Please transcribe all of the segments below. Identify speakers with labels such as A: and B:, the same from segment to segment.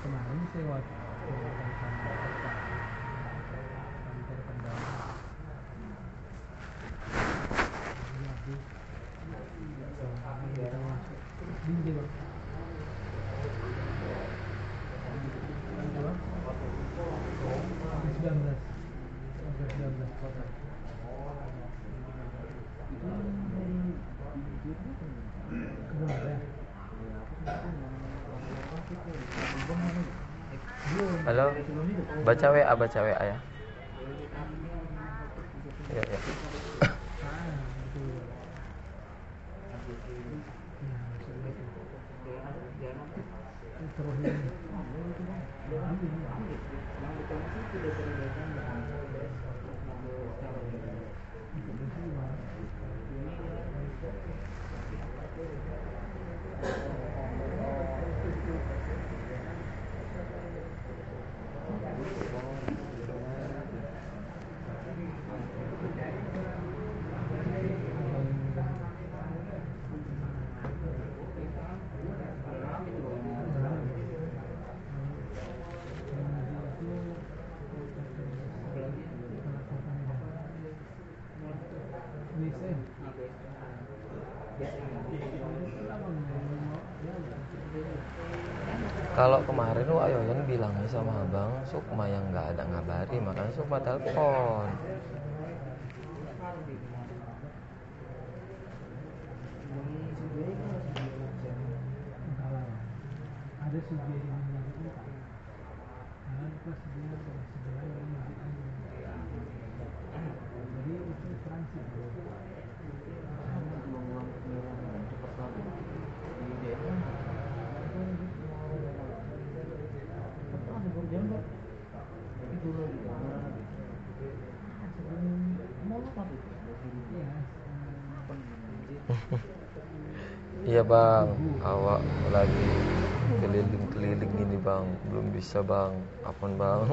A: Kemarin lewat kantor pendana.
B: Halo, baca WA ya. Ya. Kalau kemarin Wak Yoyon bilangnya sama Abang Sukma yang nggak ada ngabari, makanya Sukma telepon.
A: Ada sudah yang melakukan, karena pas dia sebelah yang melakukan, jadi itu transit.
B: Iya Bang, awak lagi keliling-keliling ini Bang, belum bisa Bang. Apaan Bang?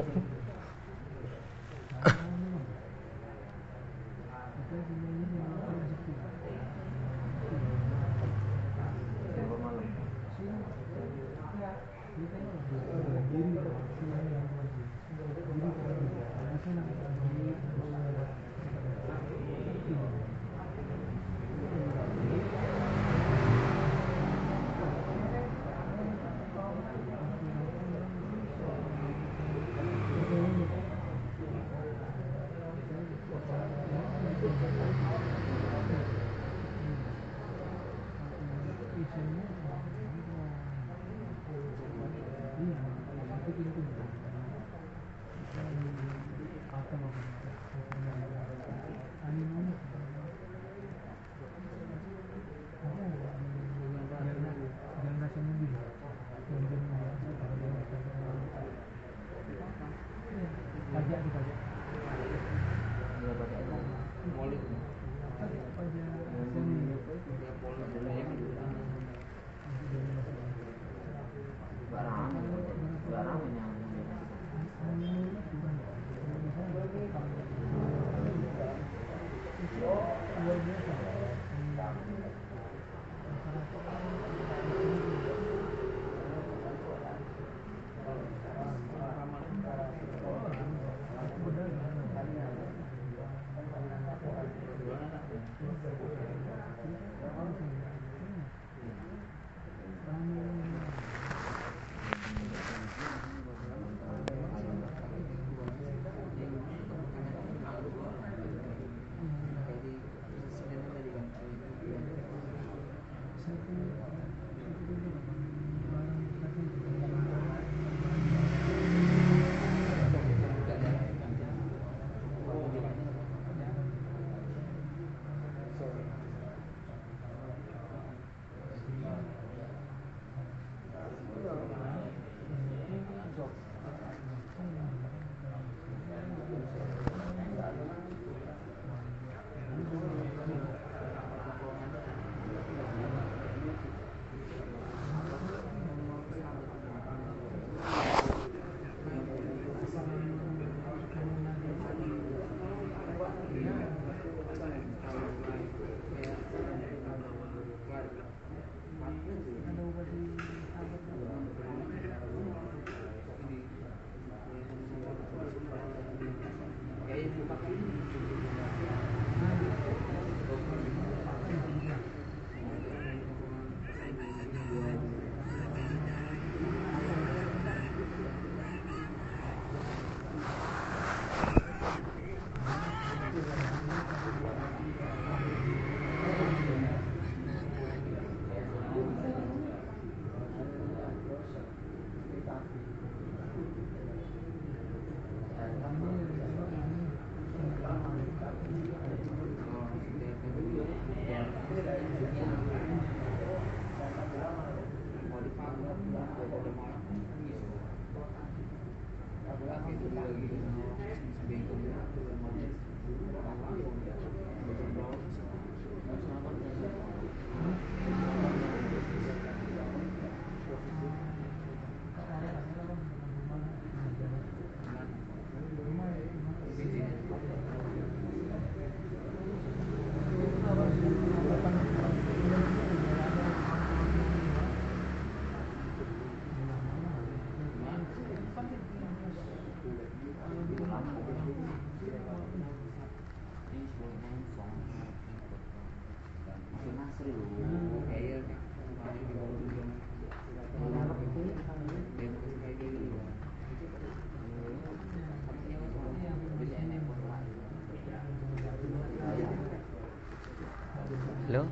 B: Halo?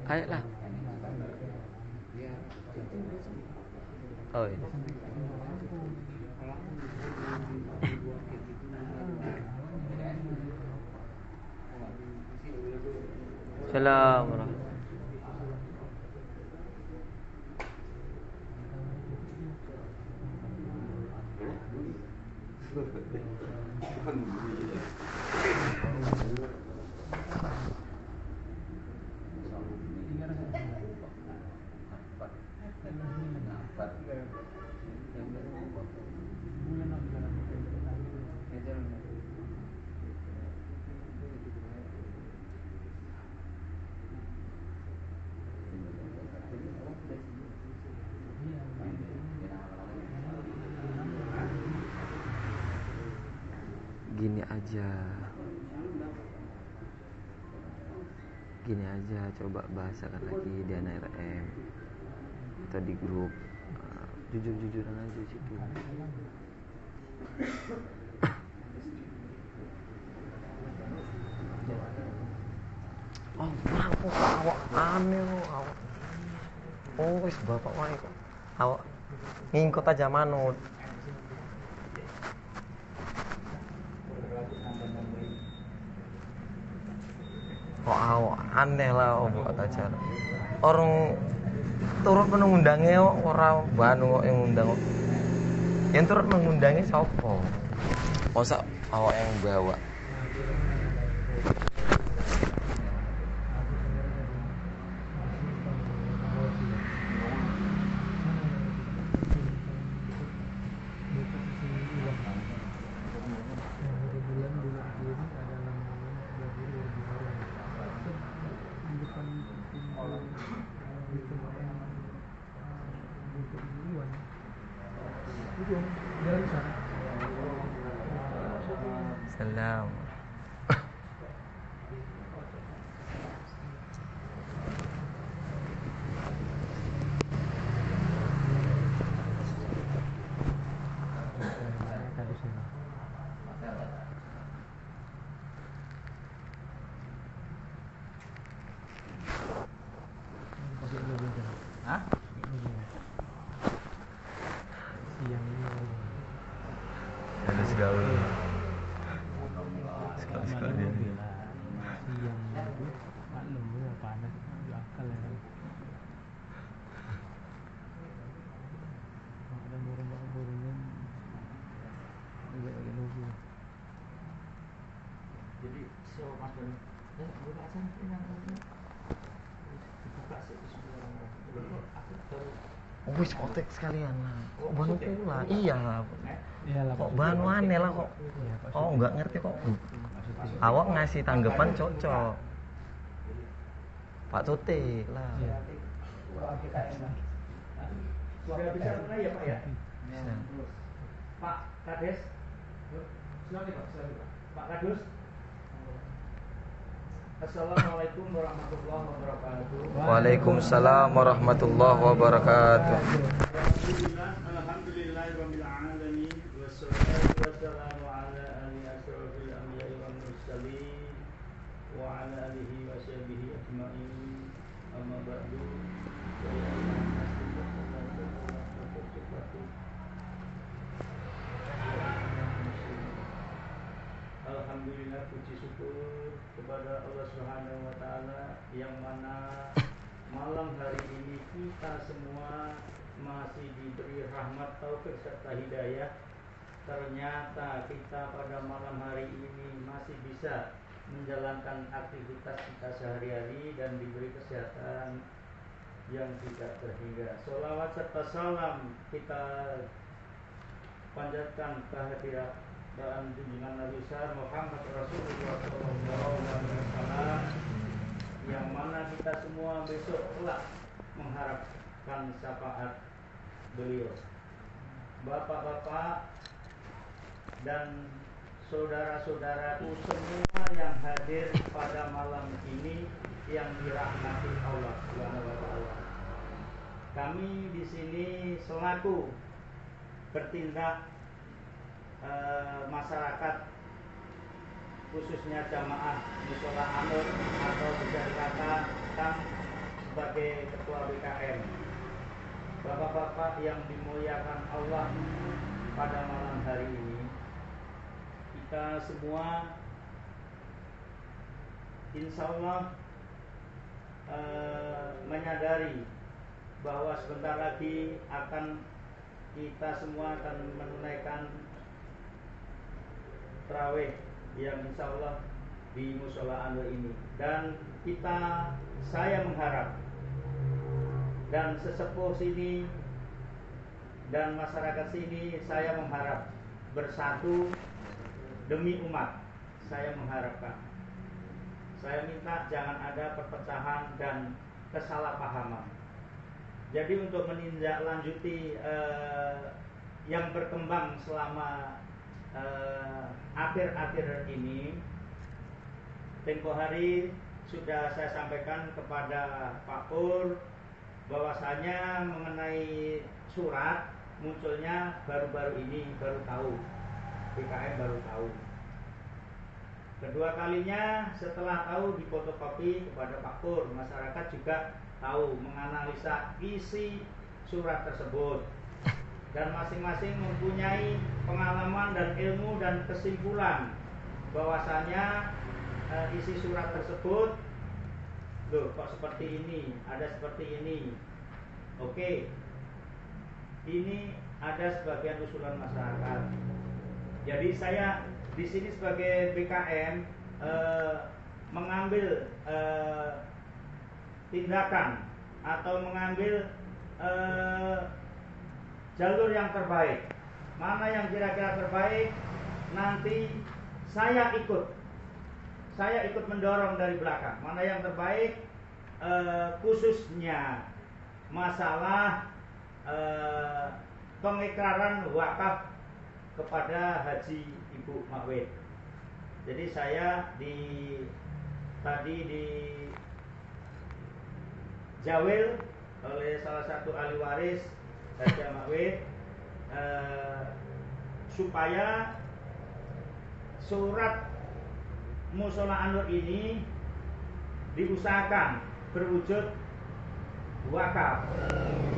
B: Ayolah. Oh iya. Assalamualaikum. Gini aja, coba bahasakan lagi di anak RM atau di grup. Jujur-jujuran aja situ. Oh, aku awak aneh lo, awak. Oh, wis bapak wae kok. Awak ngikut aja manut. Kok awak aneh lah buat acara. Orang turut mengundangnya orang Banu yang ngundang. Yang turut mengundangnya siapa? Masa awak yang bawa?
A: Itu jalan sana.
B: Salam.
A: Tadi sana. Pakai mobil kan?
C: Hah?
A: Pakai mobil. Siang ini mobil.
B: Ada segala.
A: Maklum
B: Sekali-sekali.
A: mobil lah. Siang itu maklum ya panas. Akal ya. Ada burung-burungnya. Pakai mobil.
C: Jadi so Mas Bani, buka sana yang dibuka sih semua orang. Kok aku baru
B: Wis kotek sekalian lah. Kok banu pula? Iya.
A: Iya lah.
B: Kok banu aneh lah kok.
A: Iya, Pak
B: Oh
A: Suti.
B: nggak ngerti kok.
A: Maksudnya.
B: Awak ngasih tanggapan cocok. Pak Tuti lah.
A: Iya.
C: sudah bisa mulai ya Pak ya?
B: Bisa.
C: Pak Kades, silakan Pak, Pak Kadus. Assalamualaikum warahmatullahi wabarakatuh.
B: Waalaikumsalam warahmatullahi wabarakatuh.
C: Alhamdulillahirabbil alamin wassalatu wassalamu ala alihi asyrafil anbiya'i wal mursalin wa ala alihi wa sahbihi ajmain. Amma ba'du. Alhamdulillah, puji syukur kepada Allah Subhanahu wa taala yang mana malam hari ini kita semua masih diberi rahmat taufik serta hidayah. Ternyata kita pada malam hari ini masih bisa menjalankan aktivitas kita sehari-hari dan diberi kesehatan yang tidak terhingga. Sholawat serta salam kita panjatkan kehadirat dan junjungan Nabi besar Muhammad Rasulullah SAW, yang mana kita semua besok kelak mengharapkan syafaat beliau. Bapak-bapak dan saudara-saudaraku semua yang hadir pada malam ini yang dirahmati Allah Subhanahu wa taala. Kami di sini selaku bertindak masyarakat, khususnya jamaah Mushola Anur, atau bisa dikatakan sebagai ketua BKM. Bapak-bapak yang dimuliakan Allah, pada malam hari ini kita semua insya Allah menyadari bahwa sebentar lagi kita semua akan menunaikan tarawih yang insya Allah di Mushola Anur ini. Dan saya mengharap, dan sesepuh sini dan masyarakat sini, saya mengharap bersatu demi umat. Saya mengharapkan, saya minta jangan ada perpecahan dan kesalahpahaman. Jadi untuk menindaklanjuti yang berkembang selama akhir-akhir ini, tempo hari sudah saya sampaikan kepada Pak Pur bahwasanya mengenai surat munculnya baru-baru ini, baru tahu, BKM baru tahu. Kedua kalinya setelah tahu difotokopi kepada Pak Pur, masyarakat juga tahu, menganalisa isi surat tersebut. Dan masing-masing mempunyai pengalaman dan ilmu dan kesimpulan bahwasanya isi surat tersebut, loh kok seperti ini, ada seperti ini. Oke, ini ada sebagian usulan masyarakat. Jadi saya di sini sebagai BKM mengambil tindakan atau mengambil jalur yang terbaik. Mana yang kira-kira terbaik, nanti saya ikut mendorong dari belakang. Mana yang terbaik, khususnya masalah pengikraran wakaf kepada Haji Ibu Makwit. Jadi saya tadi di jawil oleh salah satu ahli waris Haji Makwit supaya surat Mushola An-Nur ini diusahakan berwujud wakaf.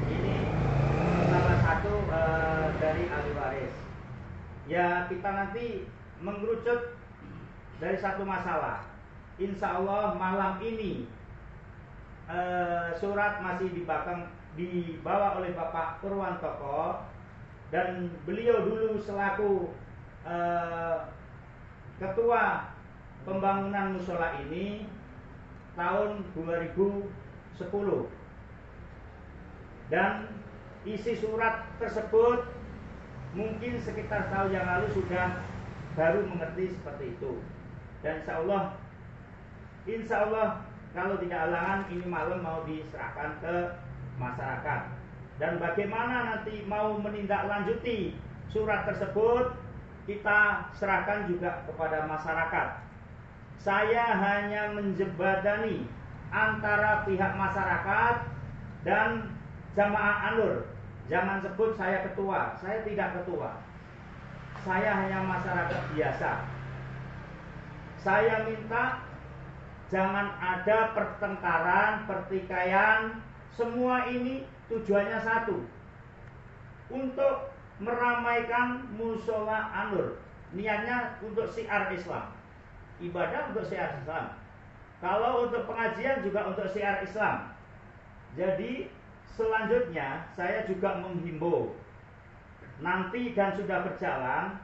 C: Ini salah satu dari ahli waris. Ya, kita nanti mengerucut dari satu masalah. Insya Allah malam ini surat masih dibawa oleh Bapak Purwantoko, dan beliau dulu selaku ketua pembangunan musola ini tahun 2010, dan isi surat tersebut mungkin sekitar tahun yang lalu sudah baru mengerti seperti itu. Dan insya Allah kalau tidak halangan ini malam mau diserahkan ke masyarakat. Dan bagaimana nanti mau menindaklanjuti surat tersebut, kita serahkan juga kepada masyarakat. Saya hanya menjembatani antara pihak masyarakat dan jamaah An-Nur. Jangan sebut saya ketua, saya tidak ketua. Saya hanya masyarakat biasa. Saya minta jangan ada pertengkaran, pertikaian. Semua ini tujuannya satu, untuk meramaikan musola An-Nur. Niatnya untuk syiar Islam, ibadah untuk syiar Islam. Kalau untuk pengajian juga untuk syiar Islam. Jadi selanjutnya saya juga menghimbau nanti, dan sudah berjalan.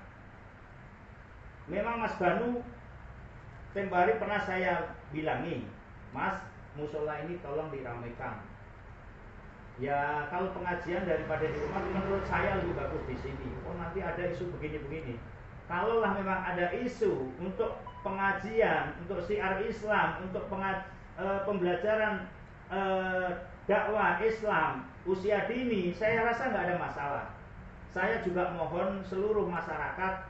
C: Memang Mas Banu tempo hari pernah saya bilangi, Mas, musola ini tolong diramaikan. Ya kalau pengajian daripada di rumah, menurut saya lebih bagus di sini. Oh nanti ada isu begini-begini. Kalaulah memang ada isu untuk pengajian, untuk syiar Islam, untuk pembelajaran dakwah Islam usia dini, saya rasa nggak ada masalah. Saya juga mohon seluruh masyarakat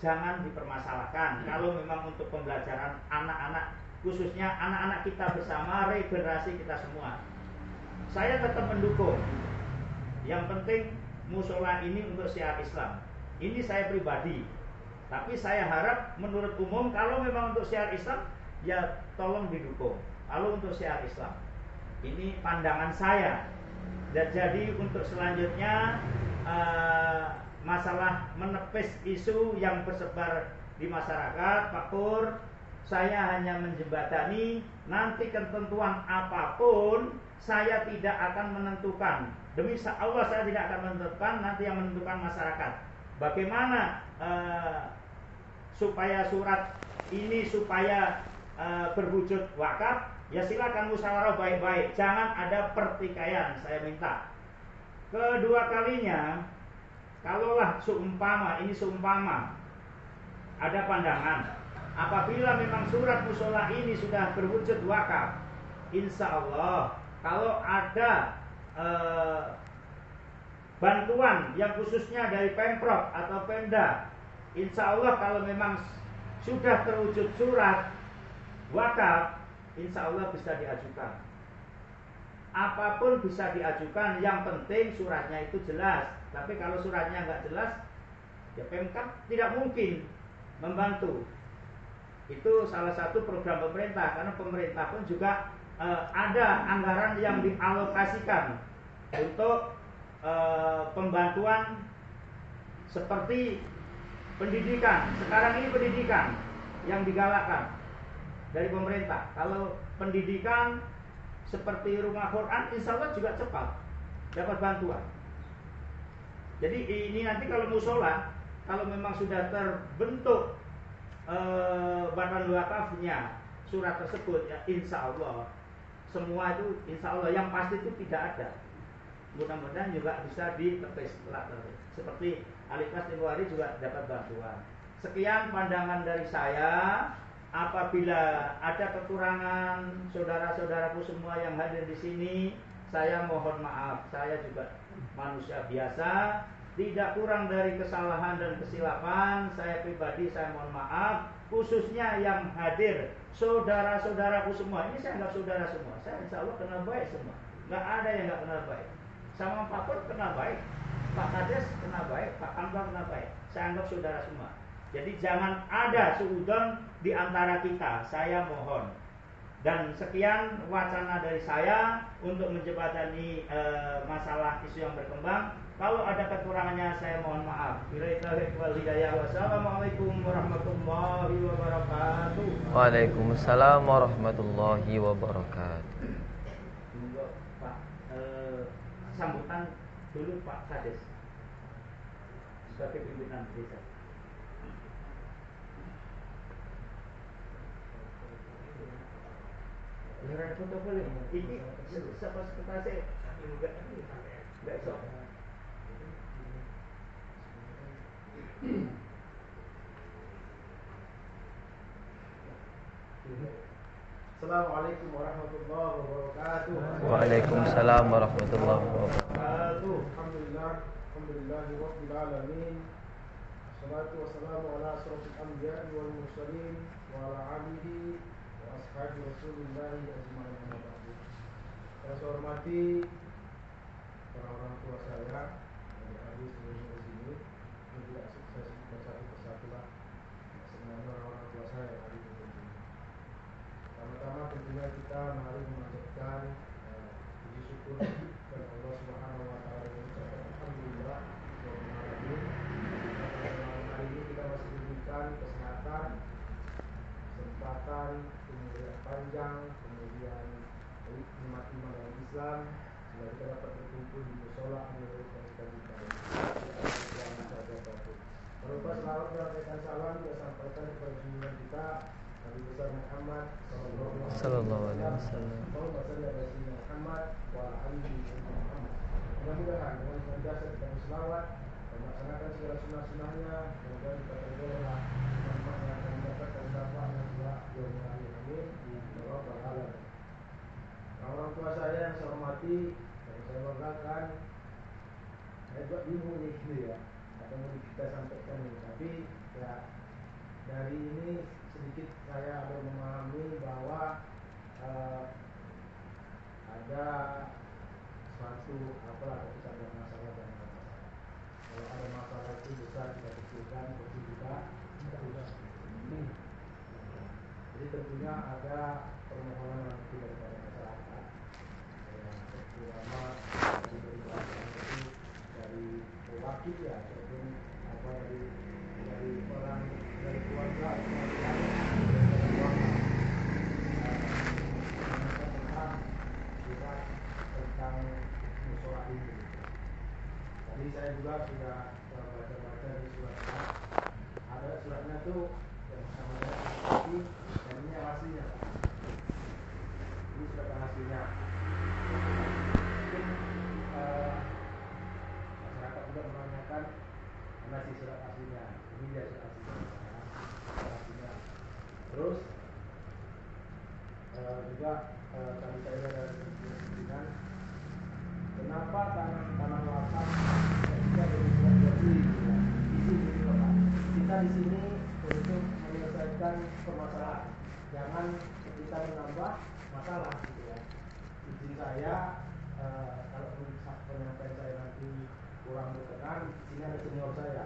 C: jangan dipermasalahkan. Kalau memang untuk pembelajaran anak-anak, khususnya anak-anak kita bersama, regenerasi kita semua, saya tetap mendukung. Yang penting musola ini untuk syiar Islam. Ini saya pribadi. Tapi saya harap menurut umum kalau memang untuk syiar Islam, ya tolong didukung. Kalau untuk syiar Islam, ini pandangan saya. Dan jadi untuk selanjutnya masalah menepis isu yang bersebar di masyarakat, Pak Pur, saya hanya menjembatani. Nanti ketentuan apapun saya tidak akan menentukan. Demi Allah saya tidak akan menentukan, nanti yang menentukan masyarakat. Bagaimana supaya surat ini supaya berwujud wakaf, ya silakan musyawarah baik-baik, jangan ada pertikaian, saya minta. Kedua kalinya, kalaulah seumpama ada pandangan, apabila memang surat musola ini sudah berwujud wakaf, insya Allah kalau ada bantuan yang khususnya dari Pemprov atau Pemda, insya Allah kalau memang sudah terwujud surat wakaf, insya Allah bisa diajukan. Apapun bisa diajukan, yang penting suratnya itu jelas. Tapi kalau suratnya nggak jelas, ya Pemkab tidak mungkin membantu. Itu salah satu program pemerintah, karena pemerintah pun juga ada anggaran yang dialokasikan untuk pembantuan seperti pendidikan. Sekarang ini pendidikan yang digalakkan dari pemerintah. Kalau pendidikan seperti rumah Quran, insya Allah juga cepat dapat bantuan. Jadi ini nanti kalau musola, kalau memang sudah terbentuk badan wakafnya surat tersebut, ya insya Allah semua itu insya Allah, yang pasti itu tidak ada. Mudah-mudahan juga bisa ditepis seperti Alikas Timwari juga dapat bantuan. Sekian pandangan dari saya. Apabila ada kekurangan saudara-saudaraku semua yang hadir di sini, saya mohon maaf. Saya juga manusia biasa. Tidak kurang dari kesalahan dan kesilapan, saya pribadi saya mohon maaf, khususnya yang hadir, saudara-saudaraku semua. Ini saya anggap saudara semua. Saya insya Allah kenal baik semua. Nggak ada yang nggak kenal baik. Sama Pak Pur kenal baik, Pak Kades kenal baik, Pak Kambang kenal baik. Saya anggap saudara semua. Jadi jangan ada suudon di antara kita. Saya mohon. Dan sekian wacana dari saya untuk menjembatani masalah isu yang berkembang. Kalau ada kekurangannya saya mohon maaf. Wassalamualaikum warahmatullahi wabarakatuh.
B: Waalaikumsalam warahmatullahi wabarakatuh.
C: Pak, sambutan dulu Pak Kades sebagai pimpinan desa. Lihat foto boleh. Ini siapa sekretaris? Enggak iso.
D: Assalamualaikum warahmatullahi wabarakatuh.
B: Waalaikumsalam warahmatullahi wabarakatuh.
D: Alhamdulillahirabbil alamin. Wassalatu wassalamu ala asyrofil anbiya'i wal mursalin wa ala alihi wa ashabi Rasulillah ajma'in amma ba'du. Saya hormati para orang tua saya yang hadir semuanya di sini. Ini tidak sukses bersatu persatu lah. Semuanya orang tua saya yang hadir di sini. Pertama-tama tentunya kita mari memanjatkan puji syukur kepada Allah Subhanahu wa taala dan mengucapkan alhamdulillah rabbil alamin. Malam hari ini kita masih diberikan kesehatan, kesempatan, kemudian panjang, kemudian nikmat iman dalam Islam, sehingga kita dapat berkumpul di mushola menurut kita. Berupa selawat dan salam kita sampaikan kepada junjungan kita Nabi besar Muhammad
B: Sallallahu alaihi wasallam.
D: Muhammad wa alihi Muhammad. Mudah-mudahan dengan senantiasa kita berselawat dan melaksanakan segala sunnah-sunnahnya, kemudian kita berdoa manfaat yang akan mendapatkan dampaknya juga yaumul amin ya rabbal alamin. Orang tua saya yang saya hormati dan saya banggakan, saya juga bingung nih gitu ya, apa yang mau kita sampaikan ini, tapi ya dari ini sedikit saya ada memahami bahwa ada suatu apalah ketika ada masalah dan masalah. Kalau ada masalah itu bisa kita kecilkan, kecil kita terus. Jadi tentunya ada permohonan nanti daripada masyarakat, terutama dari wakil ya, ataupun apa dari orang dari keluarga tentang musola ini. Tadi saya juga sudah baca-baca di suratnya. Ada suratnya tuh yang sama saya dan ini yang aslinya. Ini surat aslinya. Mungkin masyarakat juga menanyakan mana sih surat aslinya. Ini dia surat aslinya. Terus juga tadi saya ada dengan kenapa tanah lapang tidak berusaha jadi kita di sini untuk menyelesaikan permasalahan, jangan kita menambah masalah gitu ya. Izin saya kalau penyampaian saya nanti kurang berkenan, ini ada senior saya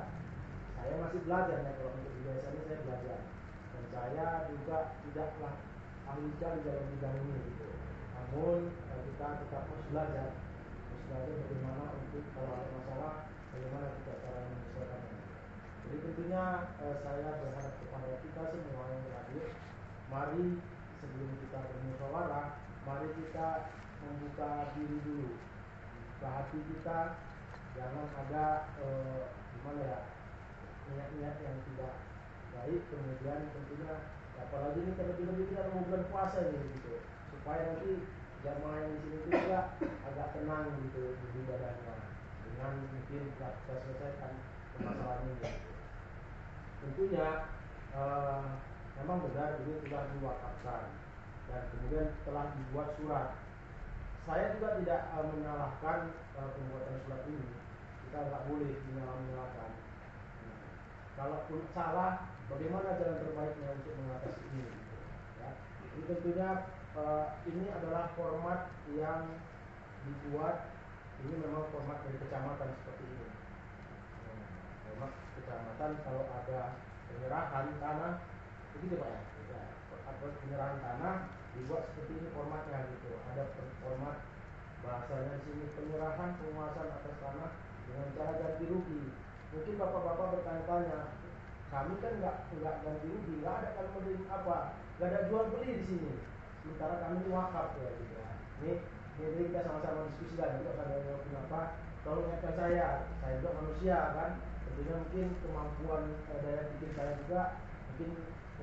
D: masih belajar ya, kalau untuk biasanya saya belajar dan saya juga tidaklah ahli sekali dalam bidang ini gitu. Namun kita tetap harus belajar bagaimana untuk kalau ada masalah bagaimana kita cara menyelesaikannya. Jadi tentunya saya berharap kepada kita semua yang hadir, mari sebelum kita bermusyawarah, mari kita membuka diri dulu, ke hati kita, jangan ada gimana ya, niat-niat yang tidak baik. Kemudian tentunya apalagi ini terlebih-lebih kita mau bulan puasa ini gitu, supaya nanti jamaah yang di sini juga agak tenang gitu beribadahnya dengan mungkin kita selesaikan permasalahan ini. Tentunya memang benar ini telah diwakafkan dan kemudian telah dibuat surat. Saya juga tidak menyalahkan pembuatan surat ini, kita nggak boleh menyalahkan. Nah, kalaupun salah, bagaimana jalan terbaiknya untuk mengatasi ini? Gitu, ya. Jadi tentunya ini adalah format yang dibuat, ini memang format dari kecamatan seperti ini. Format kecamatan kalau ada penyerahan tanah, begitu Pak ya? Ada penyerahan tanah dibuat seperti ini formatnya gitu. Ada format bahasanya di sini penyerahan penguasaan atas tanah dengan cara ganti rugi. Mungkin bapak-bapak bertanya-tanya, kami kan nggak ganti rugi, nggak ada kan beli apa, nggak ada jual beli di sini. Sementara kami ini wakaf ya gitu ya. Ini kita sama-sama diskusi kan, untuk ada yang kenapa? Tolong ingatkan saya juga manusia kan. Tentunya mungkin kemampuan daya pikir saya juga mungkin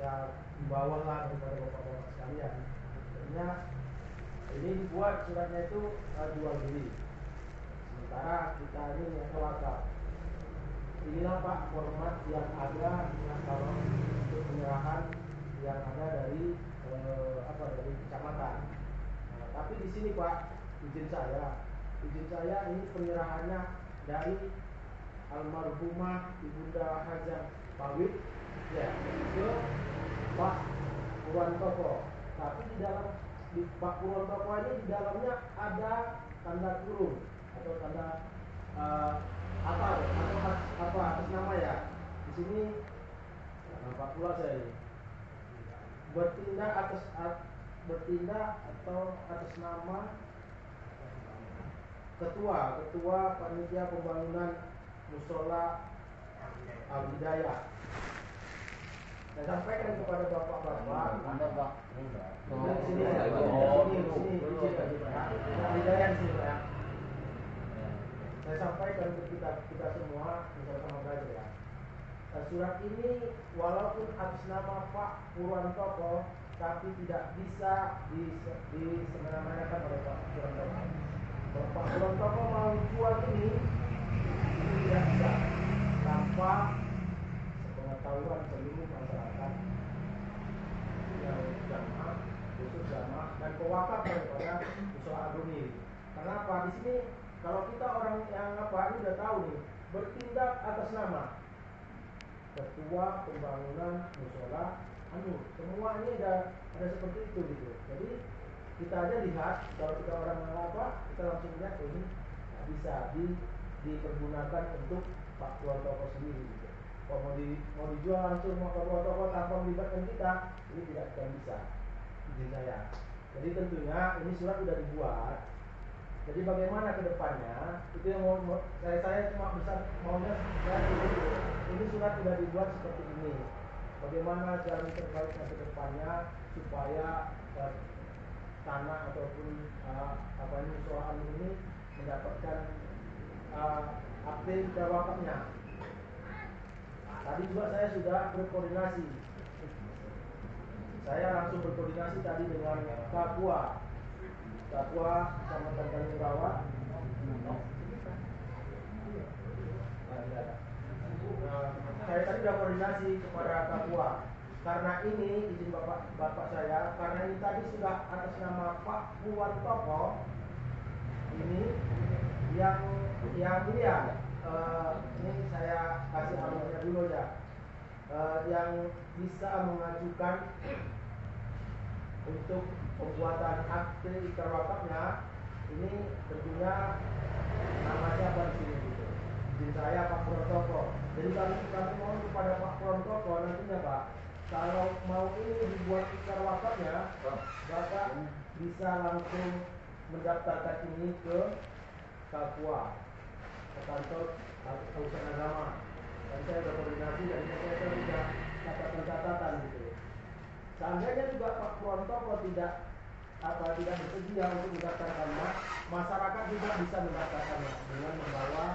D: ya di bawah lah daripada bapak-bapak sekalian. Tentunya ini dibuat suratnya itu jual beli. Sementara kita ini niatnya wakaf. Inilah Pak format yang ada kalau untuk penyerahan yang ada dari dari kecamatan. Nah, tapi di sini Pak izin saya ini penyerahannya dari almarhumah Ibunda Hajah Pawit ya ke Pak Purwantoko. Tapi di Pak Purwantoko ini di dalamnya ada tanda kurung atau tanda apa atas nama ya. Di sini nampak pula saya ini bertindak atau atas nama ketua panitia pembangunan musola Al-Hidayah. Saya sampaikan kepada bapak-bapak. Sini Al-Hidayah sini ya. Saya sampaikan untuk kita semua bersama belajar ya. Surat ini walaupun atas nama Pak Purwantoko, tapi tidak bisa disemena-menakan oleh Pak Purwantoko. Kalau Pak Purwantoko mau jual ini tidak bisa tanpa sepengetahuan seluruh masyarakat yang jamaah, khusus jamaah dan pewakaf daripada musola agung ini. Kenapa? Di sini kalau kita orang yang ini udah tahu nih, bertindak atas nama ketua pembangunan musola semua ini ada seperti itu gitu. Jadi kita aja lihat kalau kita orang kita langsung lihat ini bisa dipergunakan untuk Pak Purwantoko sendiri gitu. Kalau mau dijual langsung Pak Purwantoko tanpa melibatkan kita, ini tidak akan bisa, izin saya. Jadi tentunya ini surat sudah dibuat. Jadi bagaimana ke depannya? Itu yang saya cuma bisa maunya ini surat sudah dibuat seperti ini. Bagaimana cara terbaiknya ke depannya supaya tanah ataupun musola ini mendapatkan akte wakafnya. Tadi juga saya sudah berkoordinasi. Saya langsung berkoordinasi tadi dengan Kakua Kecamatan Tanjung Rawat. Saya tadi sudah koordinasi kepada Kakua. Karena ini izin bapak saya, karena ini tadi sudah atas nama Pak Purwantoko. Ini yang ini ya. Ini saya kasih alamatnya dulu ya. Yang bisa mengajukan untuk pembuatan akte ikrar wakafnya ini tentunya nama siapa di sini gitu. Izin saya Pak Purwantoko. Jadi kami mohon kepada Pak Purwantoko nantinya Pak, kalau mau ini dibuat ikrar wakafnya, Bapak bisa langsung mendaftarkan ini ke Kakua, ke kantor urusan agama. Dan saya berkoordinasi dan saya sudah catatan gitu. Seandainya juga Pak Purwantoko tidak bersedia untuk mendaftarkannya, masyarakat juga bisa mendaftarkannya dengan membawa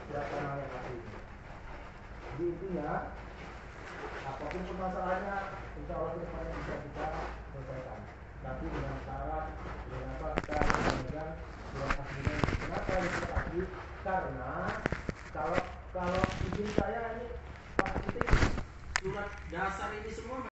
D: surat tanah yang asli. Jadi intinya apapun permasalahannya, insya Allah kedepannya bisa kita selesaikan. Tapi dengan syarat, dengan apa kita memegang surat aslinya. Kenapa ini surat asli? Karena kalau izin saya ini Pak Titik, surat dasar ini semua